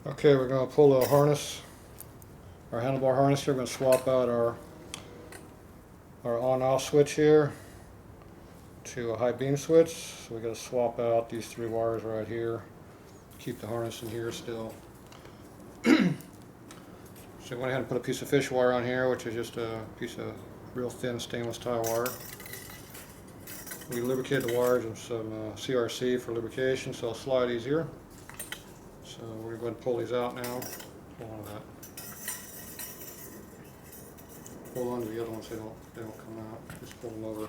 Okay, we're going to pull the harness, our handlebar harness here. We're going to swap out our on-off switch here to a high beam switch. So we got to swap out these 3 wires right here. Keep the harness in here still. So I went ahead and put a piece of fish wire on here, which is just a piece of real thin stainless tile wire. We lubricated the wires with some CRC for lubrication, so it'll slide easier. So we're going to pull these out now. Hold on to that. Hold on to the other ones so they don't come out. Just pull them over.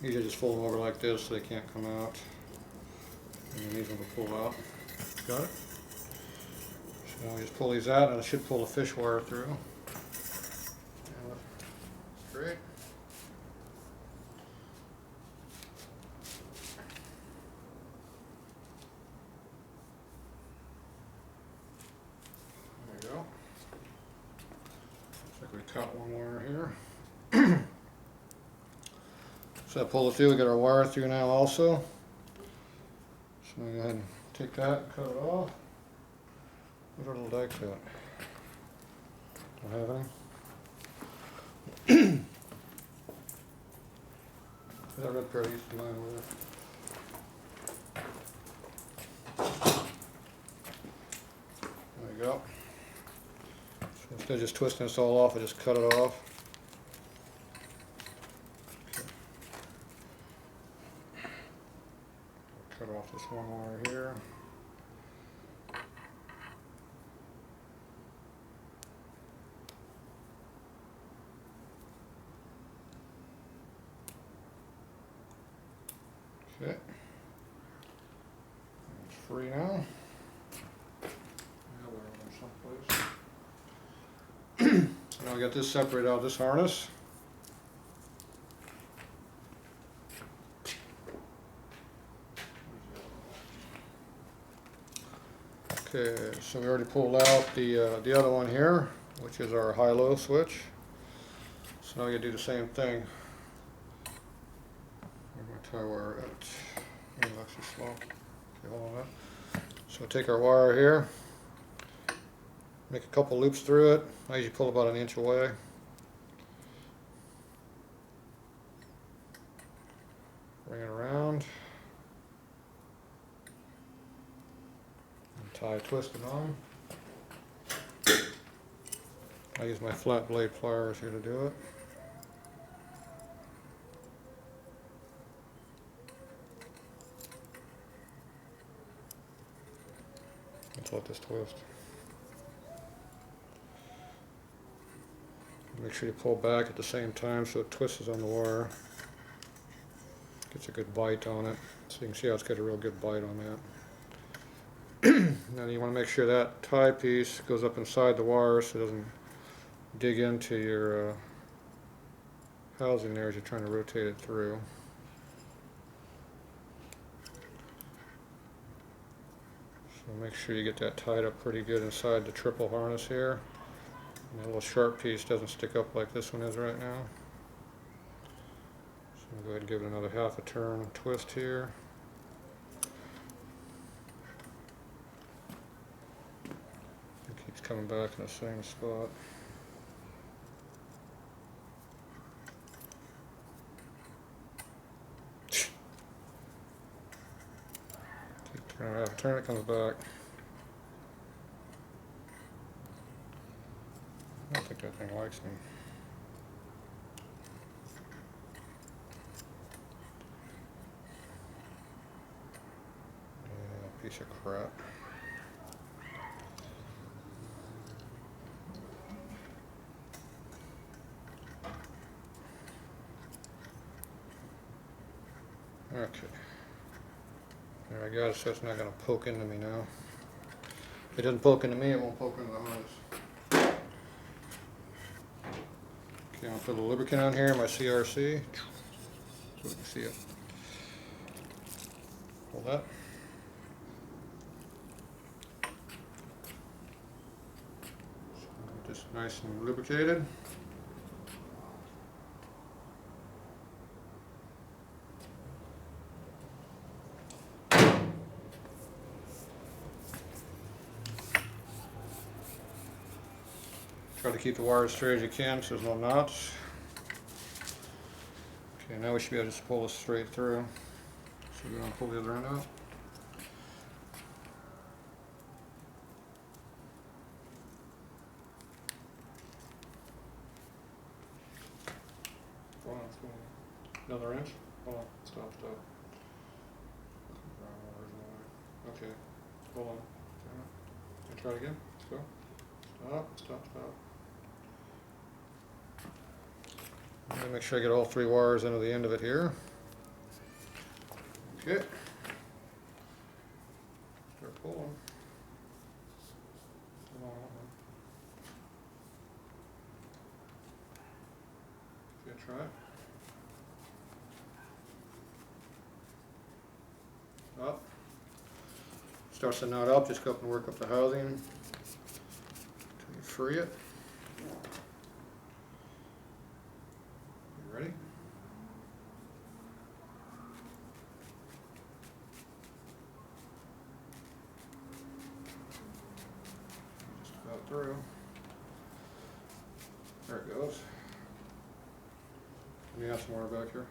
Usually just fold them over like this so they can't come out. And then these ones will pull out. Got it? So we just pull these out and it should pull the fish wire through. Great. There you go. Looks like we cut one wire here. So I pull it through, we got our wire through now also. So I'm going to go ahead and take that and cut it off. Where's our little die cut? Don't have any. That red pair used to mine over there. There you go. So instead of just twisting this all off, I just cut it off. Cut off this one wire here. Okay. It's free now. Now we're someplace. So now we got this separated out of this harness. Okay, so we already pulled out the other one here, which is our high-low switch. So now we gotta do the same thing. Where's my tie wire at? Oh, it's actually slow. Okay, hold on that. So take our wire here, make a couple loops through it. I usually pull about 1 inch away. Bring it around. Tie twisted on. I use my flat blade pliers here to do it. Let's let this twist. Make sure you pull back at the same time so it twists on the wire. Gets a good bite on it. So you can see how it's got a real good bite on that. Now you want to make sure that tie piece goes up inside the wire so it doesn't dig into your housing there as you're trying to rotate it through. So make sure you get that tied up pretty good inside the triple harness here. And the little sharp piece doesn't stick up like this one is right now. So I'm going to go ahead and give it another half a turn twist here. Keeps coming back in the same spot. Keep turning around, turn it, comes back. I don't think that thing likes me. Yeah, piece of crap. Okay. There I got it, so it's not going to poke into me now. If it doesn't poke into me, it won't poke into the harness. Okay, I'll put a lubricant on here, my CRC. So we can see it. Hold that. So just nice and lubricated. Try to keep the wire as straight as you can so there's no knots. Okay, now we should be able to just pull this straight through. So we're going to pull the other end out. Another inch? Hold on, stop. Okay, hold on. Okay. Try it again. Let's go. Stop. I'm gonna make sure I get all 3 wires into the end of it here. Okay. Start pulling. Come on. Okay, try it. Up. Starts to knot up, just go up and work up the housing until you free it. You ready? Just about through. There it goes. Let me add some more back here.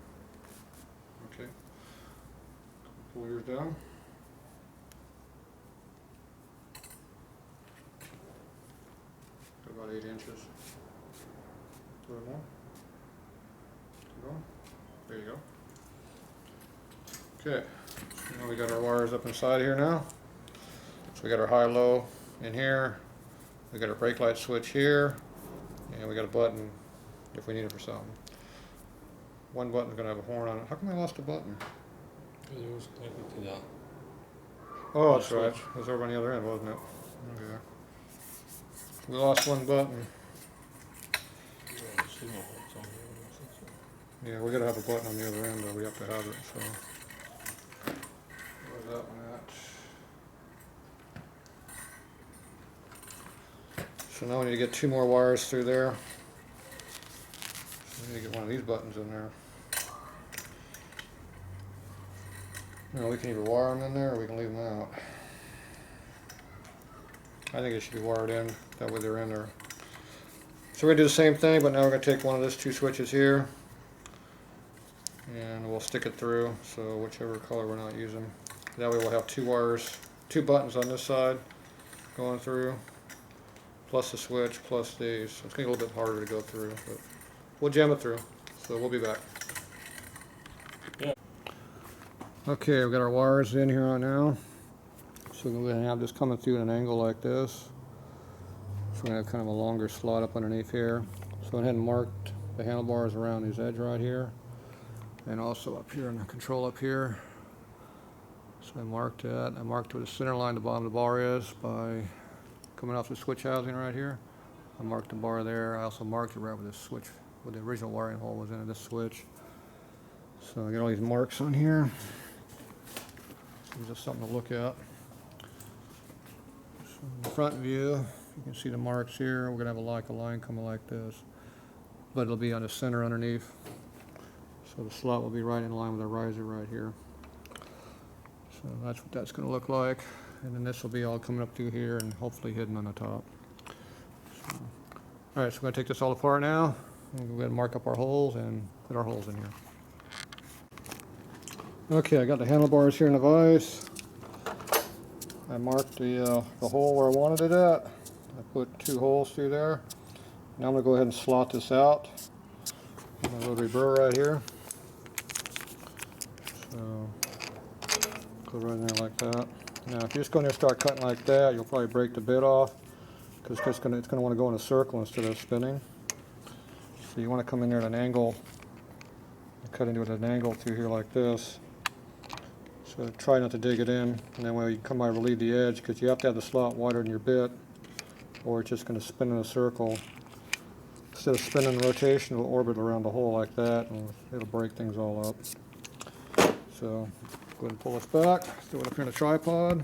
Okay. Pull yours down. About 8 inches. A little more. Keep going. There you go. Okay. So now we got our wires up inside here now. So we got our high-low in here. We got our brake light switch here. And we got a button if we need it for something. One button's gonna have a horn on it. How come I lost a button? It was connected to that. Oh, that's right. It was over on the other end, wasn't it? Okay. We lost one button. Yeah, we gotta have a button on the other end, though. We have to have it. So, where's that one at? So now we need to get 2 more wires through there. So we need to get one of these buttons in there. You know, we can either wire them in there or we can leave them out. I think it should be wired in, that way they're in there. So we're going to do the same thing, but now we're going to take one of those 2 switches here and we'll stick it through, so whichever color we're not using. That way we'll have 2 wires, 2 buttons on this side going through, plus the switch, plus these. So it's going to be a little bit harder to go through, but we'll jam it through, so we'll be back. Yeah. Okay, we've got our wires in here right now. So we're going to have this coming through at an angle like this. So we're going to have kind of a longer slot up underneath here. So I went ahead and marked the handlebars around these edge right here. And also up here in the control up here. So I marked that. I marked where the center line the bottom of the bar is by coming off the switch housing right here. I marked the bar there. I also marked it right where the switch, where the original wiring hole was into this switch. So I got all these marks on here. So just something to look at. So in the front view, you can see the marks here. We're going to have a line coming like this, but it'll be on the center underneath. So the slot will be right in line with the riser right here. So that's what that's going to look like. And then this will be all coming up through here and hopefully hidden on the top. So, all right, so we're going to take this all apart now. We'll go ahead and mark up our holes and put our holes in here. Okay, I got the handlebars here in the vise. I marked the hole where I wanted it at. I put 2 holes through there. Now I'm going to go ahead and slot this out. My rotary burr right here. So, go right in there like that. Now if you just go in there and start cutting like that, you'll probably break the bit off, because it's going to want to go in a circle instead of spinning. So you want to come in there at an angle, and cut into it at an angle through here like this. So try not to dig it in, and then when you come by relieve the edge, because you have to have the slot wider than your bit, or it's just going to spin in a circle. Instead of spinning in rotation, it'll orbit around the hole like that, and it'll break things all up. So go ahead and pull this back, throw it up here in a tripod.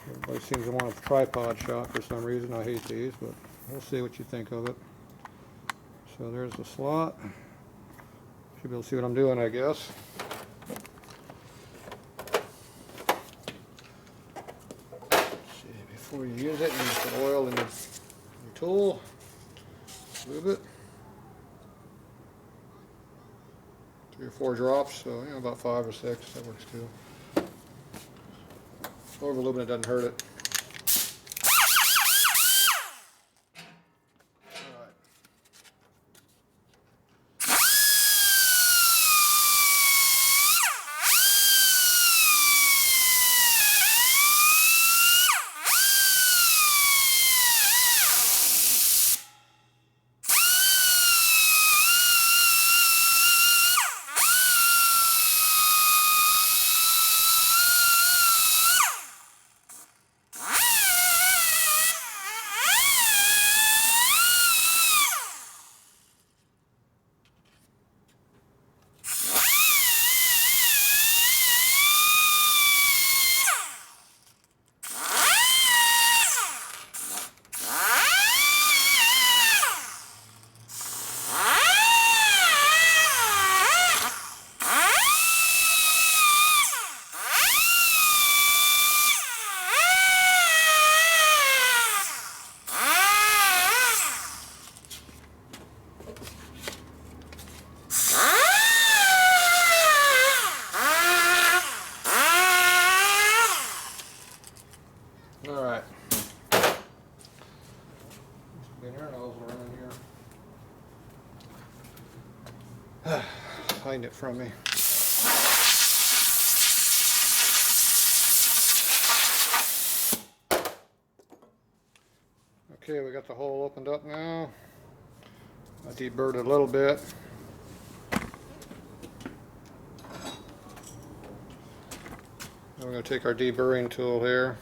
Everybody seems to want a tripod shot for some reason. I hate these, but we'll see what you think of it. So there's the slot. Should be able to see what I'm doing, I guess. Let's see, before you use it, you need to put oil in your tool, lube it. 3 or 4 drops, so you know, about 5 or 6, that works too. Overlubing it doesn't hurt it. Alright. There's an air nozzle around here. Hiding it from me. Okay, we got the hole opened up now. I deburred it a little bit. Now we're going to take our deburring tool here.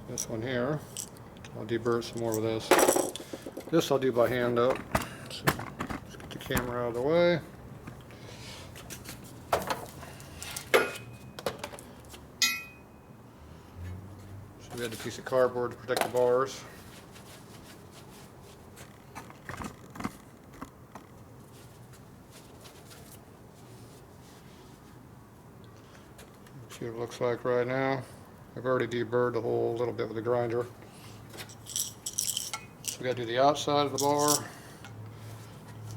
This one here. I'll deburr some more with this. This I'll do by hand though. So let's get the camera out of the way. So we had the piece of cardboard to protect the bars. See what it looks like right now. I've already deburred the hole a little bit with the grinder. So we got to do the outside of the bar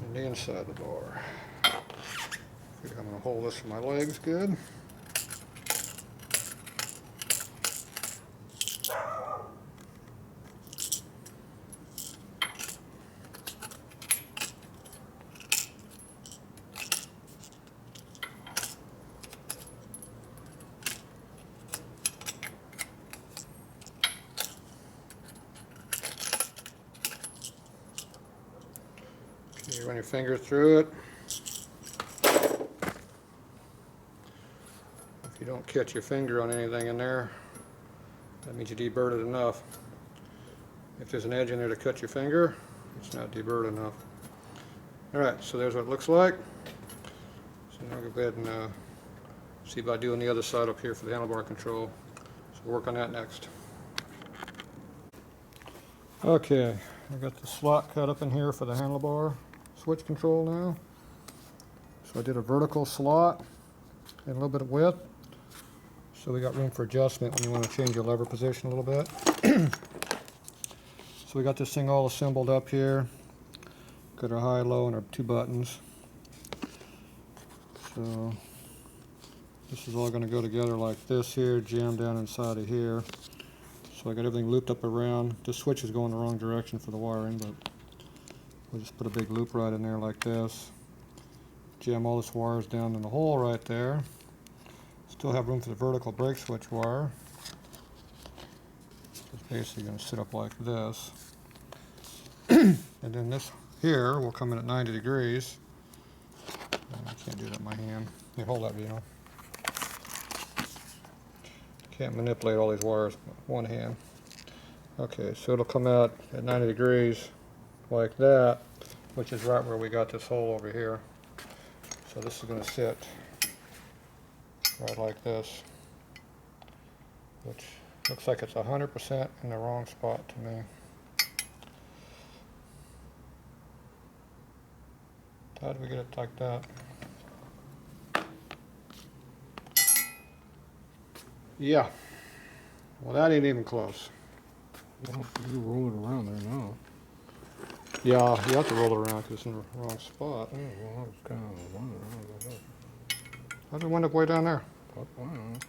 and the inside of the bar. I think I'm going to hold this for my legs good. You run your finger through it. If you don't catch your finger on anything in there, that means you deburred it enough. If there's an edge in there to cut your finger, it's not deburred enough. Alright, so there's what it looks like. So now we'll go ahead and see about doing the other side up here for the handlebar control. So we'll work on that next. Okay, I got the slot cut up in here for the handlebar switch control now. So I did a vertical slot and a little bit of width. So we got room for adjustment when you want to change your lever position a little bit. So we got this thing all assembled up here. Got our high, low, and our 2 buttons. So this is all going to go together like this here, jammed down inside of here. So I got everything looped up around. This switch is going the wrong direction for the wiring, but we'll just put a big loop right in there like this. Jam all this wires down in the hole right there. Still have room for the vertical brake switch wire. It's basically going to sit up like this. And then this here will come in at 90 degrees. I can't do that with my hand. Here, hold that, Vino. Can't manipulate all these wires with one hand. Okay, so it'll come out at 90 degrees like that, which is right where we got this hole over here. So this is going to sit right like this, which looks like it's 100% in the wrong spot to me. How did we get it like that? Yeah, Well, that ain't even close. Well, you roll it around there now. Yeah, you have to roll it around because it's in the wrong spot. Oh, well, I was kind of wondering how that How'd it wind up way down there? happened. I don't know.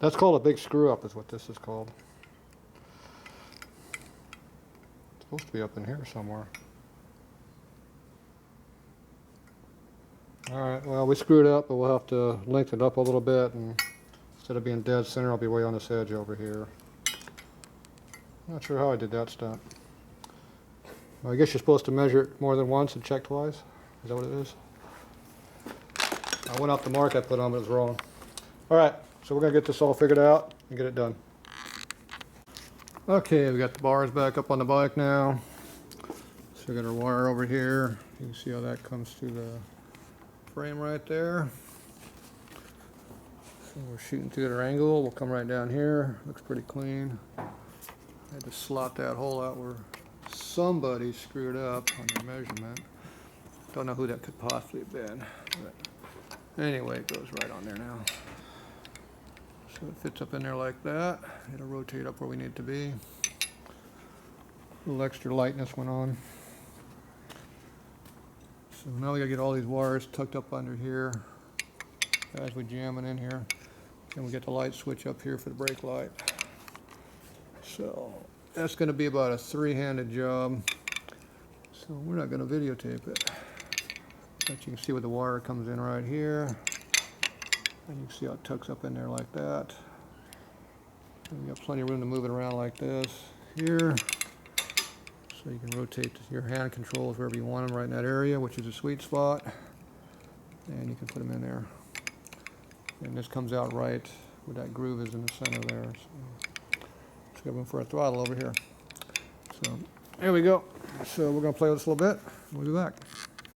That's called a big screw up is what this is called. It's supposed to be up in here somewhere. Alright, well we screwed up, but we'll have to lengthen it up a little bit, and instead of being dead center, I'll be way on this edge over here. Not sure how I did that stunt. Well, I guess you're supposed to measure it more than once and check twice. Is that what it is? I went off the mark I put on, but it was wrong. Alright, so we're going to get this all figured out and get it done. Okay, we got the bars back up on the bike now. So we got our wire over here. You can see how that comes through the frame right there. So we're shooting through at an angle. We'll come right down here. Looks pretty clean. I had to slot that hole out where somebody screwed up on their measurement. Don't know who that could possibly have been. But anyway, it goes right on there now. So it fits up in there like that. It'll rotate up where we need it to be. A little extra lightness went on. So now we gotta get all these wires tucked up under here as we jam it in here. Then we get the light switch up here for the brake light. So that's gonna be about a three-handed job. So we're not gonna videotape it. But you can see where the wire comes in right here. And you can see how it tucks up in there like that. And we got plenty of room to move it around like this here. So you can rotate your hand controls wherever you want them, right in that area, which is a sweet spot. And you can put them in there. And this comes out right where that groove is in the center there. So let's get room for a throttle over here. So there we go. So we're going to play with this a little bit. We'll be back.